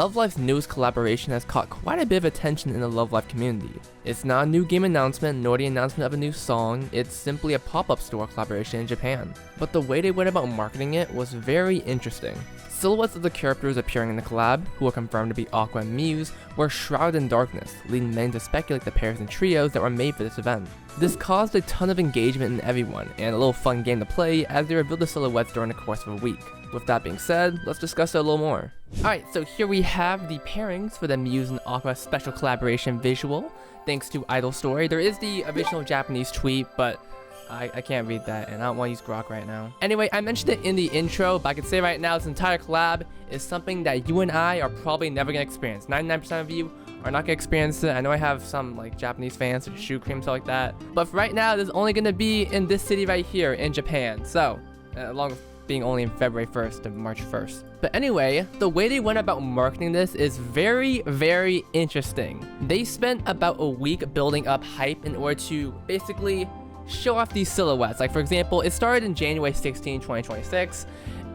Love Life's newest collaboration has caught quite a bit of attention in the Love Life community. It's not a new game announcement nor the announcement of a new song, it's simply a pop-up store collaboration in Japan. But the way they went about marketing it was very interesting. Silhouettes of the characters appearing in the collab, who are confirmed to be Aqua and Muse, were shrouded in darkness, leading many to speculate the pairs and trios that were made for this event. This caused a ton of engagement in everyone, and a little fun game to play as they revealed the silhouettes during the course of a week. With that being said, let's discuss it a little more. Alright, so here we have the pairings for the Muse and Aqua special collaboration visual, thanks to Idol Story. There is the original Japanese tweet, but I can't read that, and I don't want to use Grok right now. Anyway, I mentioned it in the intro, but I can say right now this entire collab is something that you and I are probably never going to experience. 99% of you are not going to experience it. I know I have some like Japanese fans or shoe cream, stuff like that. But for right now, this is only going to be in this city right here in Japan. So, along with being only in February 1st to March 1st. But anyway, the way they went about marketing this is very, very interesting. They spent about a week building up hype in order to basically show off these silhouettes. Like for example, it started in January 16, 2026,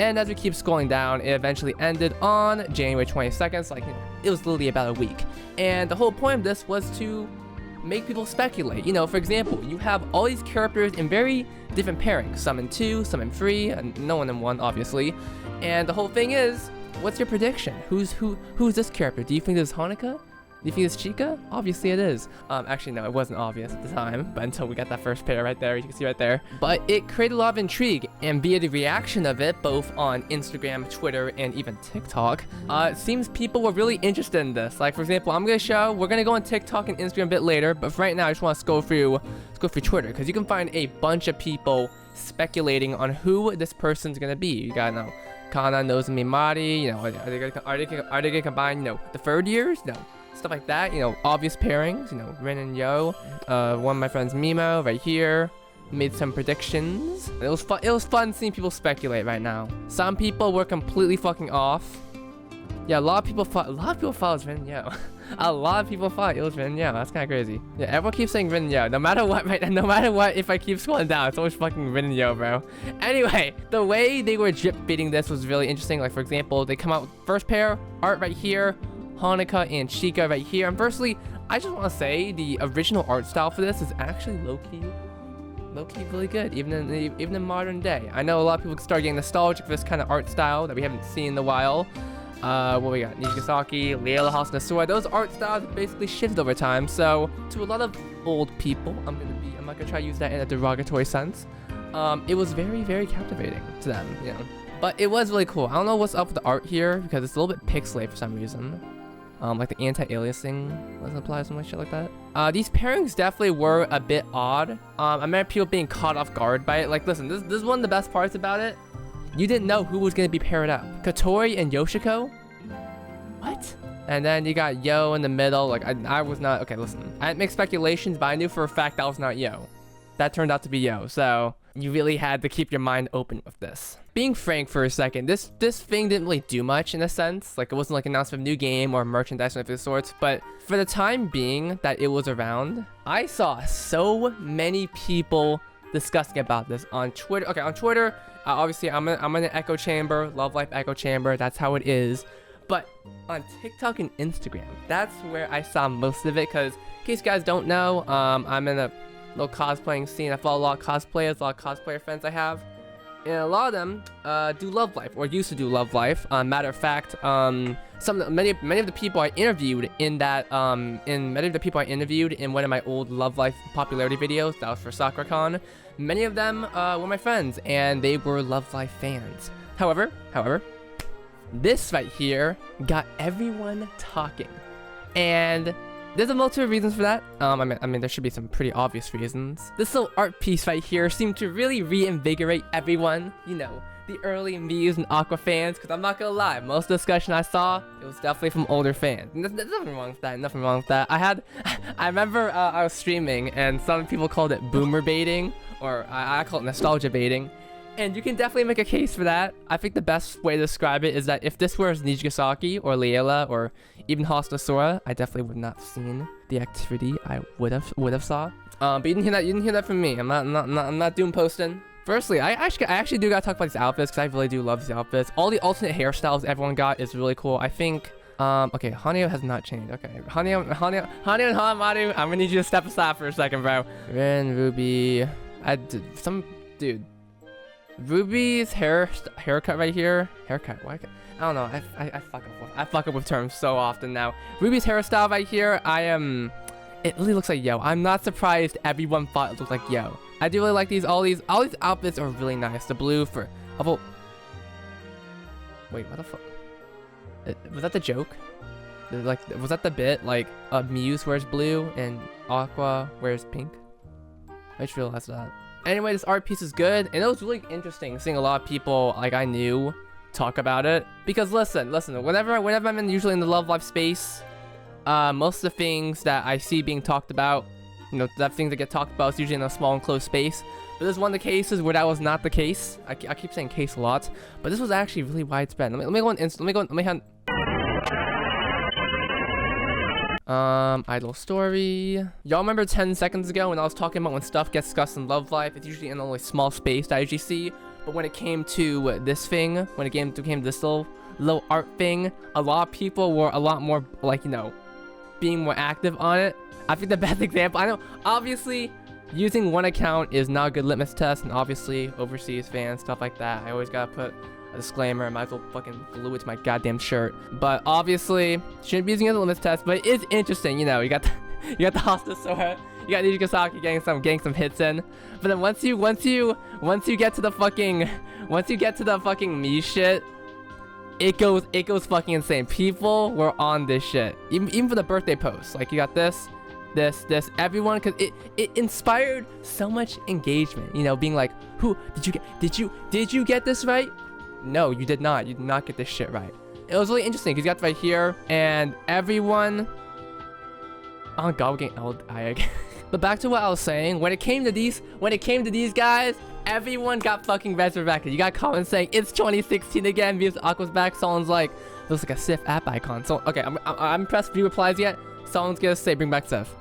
and as we keep scrolling down, it eventually ended on January 22nd, so like it was literally about a week. And the whole point of this was to make people speculate. You know, for example, you have all these characters in very different pairings, some in 2, some in 3, and no one in 1, obviously. And the whole thing is, what's your prediction? Who's this character? Do you think this is Hanukkah? Do you think it's Chica? Obviously it is. Actually no, it wasn't obvious at the time, but until we got that first pair right there, you can see right there. But it created a lot of intrigue, and via the reaction of it, both on Instagram, Twitter, and even TikTok, it seems people were really interested in this. Like for example, we're gonna go on TikTok and Instagram a bit later, but for right now I just want to go through Twitter, because you can find a bunch of people speculating on who this person's gonna be. You gotta know, Kana, Nozomi, Mari, you know, are they gonna combine, you know, the third years? No. Stuff like that, you know, obvious pairings, you know, Rin and Yo. One of my friends, Memo, right here, made some predictions. It was fun seeing people speculate right now. Some people were completely fucking off. Yeah, a lot of people thought it was Rin and Yo. A lot of people thought it was Rin and Yo. That's kind of crazy. Yeah, everyone keeps saying Rin and Yo. No matter what, right? No matter what, if I keep scrolling down, it's always fucking Rin and Yo, bro. Anyway, the way they were drip feeding this was really interesting. Like for example, they come out with first pair, art right here, Hanukkah and Chica right here. And firstly, I just want to say the original art style for this is actually low-key really good, even in modern day. I know a lot of people start getting nostalgic for this kind of art style that we haven't seen in a while. What we got? Nijigasaki, Leela, Hasunosora. Those art styles have basically shifted over time. So to a lot of old people, I'm not gonna try to use that in a derogatory sense. It was very, very captivating to them, you know. But it was really cool. I don't know what's up with the art here because it's a little bit pixelated for some reason. Like the anti-aliasing doesn't apply, something like shit like that. These pairings definitely were a bit odd. I remember people being caught off guard by it. Like, listen, this is one of the best parts about it. You didn't know who was gonna be paired up. Katori and Yoshiko? What? And then you got Yo in the middle. Like, I was not, okay, listen. I didn't make speculations, but I knew for a fact that was not Yo. That turned out to be Yo, so you really had to keep your mind open with this. Being frank for a second, this thing didn't really do much in a sense. Like, it wasn't like an announcement of a new game or merchandise of the sorts, but for the time being that it was around, I saw so many people discussing about this on Twitter. Okay, on Twitter, obviously I'm in an echo chamber, Love Life echo chamber, that's how it is. But on TikTok and Instagram, that's where I saw most of it, because in case you guys don't know, I'm in a little cosplaying scene. I follow a lot of cosplayers, a lot of cosplayer friends I have. And a lot of them do Love Life, or used to do Love Life. Matter of fact, many of the people I interviewed in one of my old Love Life popularity videos, that was for SakuraCon, many of them were my friends, and they were Love Life fans. However, this right here got everyone talking, and there's a multitude of reasons for that. I mean, there should be some pretty obvious reasons. This little art piece right here seemed to really reinvigorate everyone. You know, the early Muse and Aqua fans, because I'm not gonna lie, most of the discussion I saw, it was definitely from older fans. And there's nothing wrong with that, nothing wrong with that. I remember I was streaming, and some people called it boomer baiting, or I call it nostalgia baiting. And you can definitely make a case for that. I think the best way to describe it is that if this was Nijigasaki or Leela or even Hasunosora, I definitely would not have seen the activity I would have saw. But you didn't hear that from me. I'm not doom posting. Firstly, I actually do gotta talk about these outfits, because I really do love these outfits. All the alternate hairstyles everyone got is really cool. I think Okay, Hanyo has not changed. Okay, Hanyo and Hanamaru, I'm gonna need you to step aside for a second, bro. Rin, Ruby, dude. Ruby's haircut right here. Haircut, why? I don't know. I fuck up with terms so often now. Ruby's hairstyle right here. It really looks like Yo. I'm not surprised everyone thought it looked like Yo. I do really like these. All these outfits are really nice. The blue for, wait, what the fuck? Was that the joke? Like, was that the bit? Like, Muse wears blue and Aqua wears pink? I just realized that. Anyway, this art piece is good, and it was really interesting seeing a lot of people like I knew talk about it. Because listen, whenever I'm usually in the Love Live space, most of the things that I see being talked about, you know, that things that get talked about is usually in a small enclosed space. But this is one of the cases where that was not the case. I keep saying case a lot, but this was actually really widespread. Let me go on Insta. Let me hand. Idle story. Y'all remember 10 seconds ago when I was talking about when stuff gets discussed in Love Life, it's usually in a small space that I usually see. But when it came to this thing, when it came to this little art thing, a lot of people were a lot more, like, you know, being more active on it. I think the best example, I know, obviously, using one account is not a good litmus test, and obviously, overseas fans, stuff like that, I always gotta put a disclaimer. I might as well fucking glue it to my goddamn shirt. But obviously, shouldn't be using it as a litmus test, but it is interesting, you know, you got the Hasunosora, you got Nijikasaki getting some hits in. But then once you get to the fucking me shit, it goes fucking insane. People were on this shit. Even for the birthday posts. Like, you got this, everyone, cause it inspired so much engagement, you know, being like, who did you get this right? No, you did not. You did not get this shit right. It was really interesting because you got right here, and everyone. Oh god, we're getting old. But back to what I was saying. When it came to these guys, everyone got fucking resurrected. You got comments saying it's 2016 again because Aqua's back. Someone's like, looks like a Sif app icon. So okay, I'm impressed. Few replies yet. Someone's gonna say bring back Sif.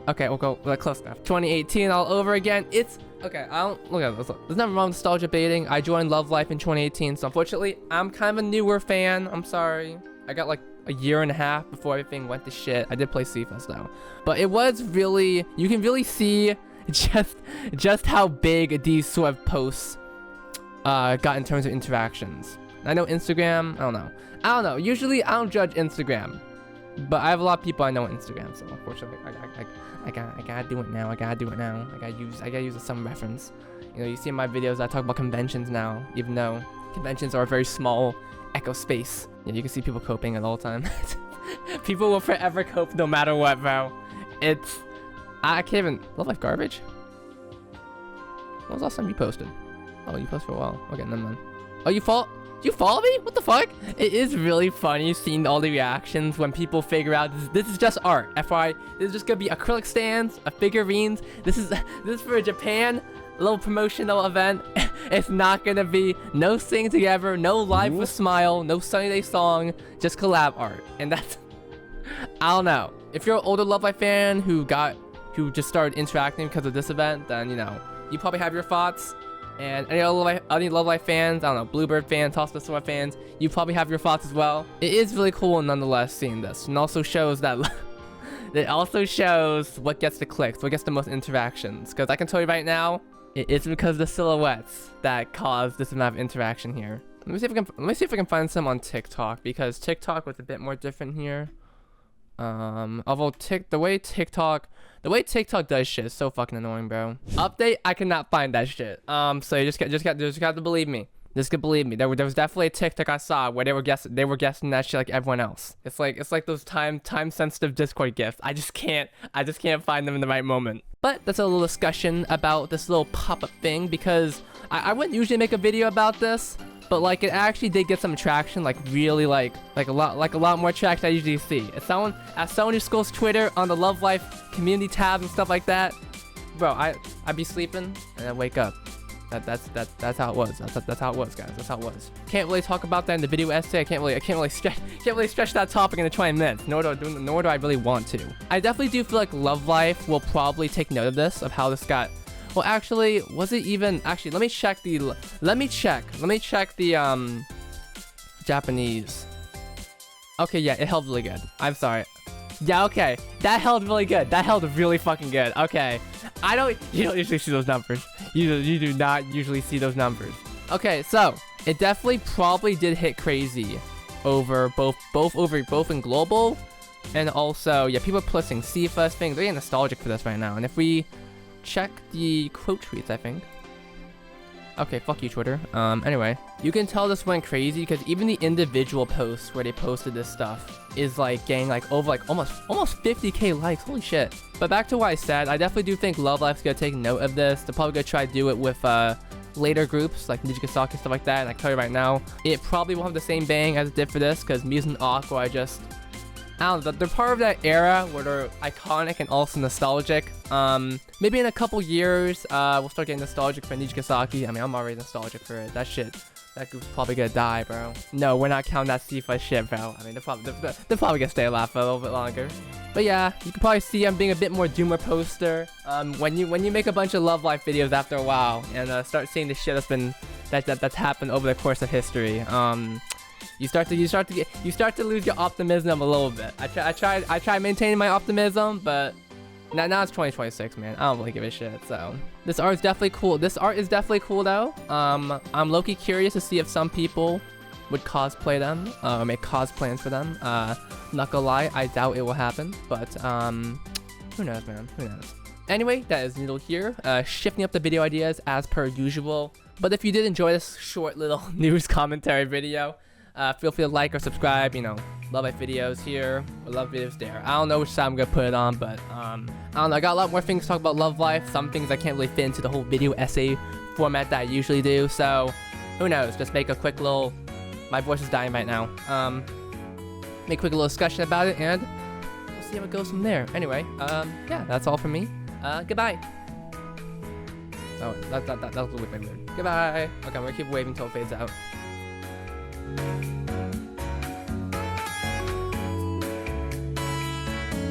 Okay, we'll go close enough. 2018 all over again. It's okay. I don't look at this. There's nothing wrong with nostalgia baiting. I joined Love Life in 2018, so unfortunately, I'm kind of a newer fan. I'm sorry. I got like a year and a half before everything went to shit. I did play CFS though, but it was really, you can really see just how big these sort of posts got in terms of interactions. I know Instagram. I don't know. Usually, I don't judge Instagram. But I have a lot of people I know on Instagram, so unfortunately, I gotta do it now. I gotta use some reference. You know, you see in my videos I talk about conventions now, even though conventions are a very small echo space. Yeah, you can see people coping at all time. People will forever cope no matter what, bro. I can't even. Love Life garbage. When was the last time you posted? Oh, you posted for a while. Okay, never mind. Oh, you follow me? What the fuck? It is really funny seeing all the reactions when people figure out this is just art. FYI, this is just gonna be acrylic stands, figurines. This is for Japan, a little promotional event. It's not gonna be no sing together, no live with Smile, no Sunny Day song, just collab art. And that's, I don't know. If you're an older Love Live fan who just started interacting because of this event, then you know you probably have your thoughts. And any Love Live fans, I don't know, Bluebird fans, Hasunosora fans, you probably have your thoughts as well. It is really cool nonetheless seeing this, and also shows that it also shows what gets the clicks, what gets the most interactions. Because I can tell you right now, it is because of the silhouettes that cause this amount of interaction here. Let me see if I can find some on TikTok, because TikTok was a bit more different here. Although the way TikTok does shit is so fucking annoying, bro. Update, I cannot find that shit. So you just got to believe me. Just can believe me. There was definitely a TikTok I saw where they were guessing that shit like everyone else. It's like those time sensitive Discord gifts. I just can't find them in the right moment. But that's a little discussion about this little pop-up thing, because I wouldn't usually make a video about this. But like, it actually did get some traction, like really like a lot more traction I usually see. As someone who scrolls Twitter on the Love Life community tab and stuff like that, bro, I'd be sleeping and I'd wake up. That's how it was. That's how it was, guys. That's how it was. Can't really talk about that in the video essay. I can't really stretch that topic into 20 minutes. Nor do I really want to. I definitely do feel like Love Life will probably take note of this, of how this got. Well, actually, was it even? Actually, let me check the Japanese. Okay, yeah, it held really good. I'm sorry. Yeah, okay. That held really good. That held really fucking good. Okay. You don't usually see those numbers. You do not usually see those numbers. Okay, so it definitely probably did hit crazy over both in global and also, yeah, people are posting CFUS things. They're getting nostalgic for this right now. And if we check the quote tweets, I think. Okay, fuck you, Twitter. Anyway, you can tell this went crazy because even the individual posts where they posted this stuff is like getting like over like almost 50k likes. Holy shit. But back to what I said, I definitely do think Love Life's gonna take note of this. They're probably gonna try to do it with later groups like Nijigasaki and stuff like that. And I can tell you right now, it probably won't have the same bang as it did for this because Muse and Aqua, I don't know, they're part of that era where they're iconic and also nostalgic. Maybe in a couple years, we'll start getting nostalgic for Nijigasaki. I mean, I'm already nostalgic for it. That group's probably gonna die, bro. No, we're not counting that CFUS shit, bro. I mean, they're probably gonna stay alive for a little bit longer. But yeah, you can probably see I'm being a bit more doomer poster. When you make a bunch of Love Life videos after a while and start seeing the shit that's happened over the course of history, you start to lose your optimism a little bit. I try maintaining my optimism, but now it's 2026, man. I don't really give a shit. So this art is definitely cool. This art is definitely cool though. I'm low-key curious to see if some people would cosplay them or make plans for them. Not gonna lie, I doubt it will happen, but who knows, man? Who knows? Anyway, that is Noodle here, shifting up the video ideas as per usual. But if you did enjoy this short little news commentary video, feel free to like or subscribe. You know, Love Life videos here, or Love videos there. I don't know which side I'm gonna put it on, but I don't know. I got a lot more things to talk about Love Life. Some things I can't really fit into the whole video essay format that I usually do. So who knows? Just make a quick little. My voice is dying right now. Make a quick little discussion about it, and we'll see how it goes from there. Anyway, yeah, that's all from me. Goodbye. Oh, that was a little bit weird. Goodbye. Okay, I'm gonna keep waving until it fades out.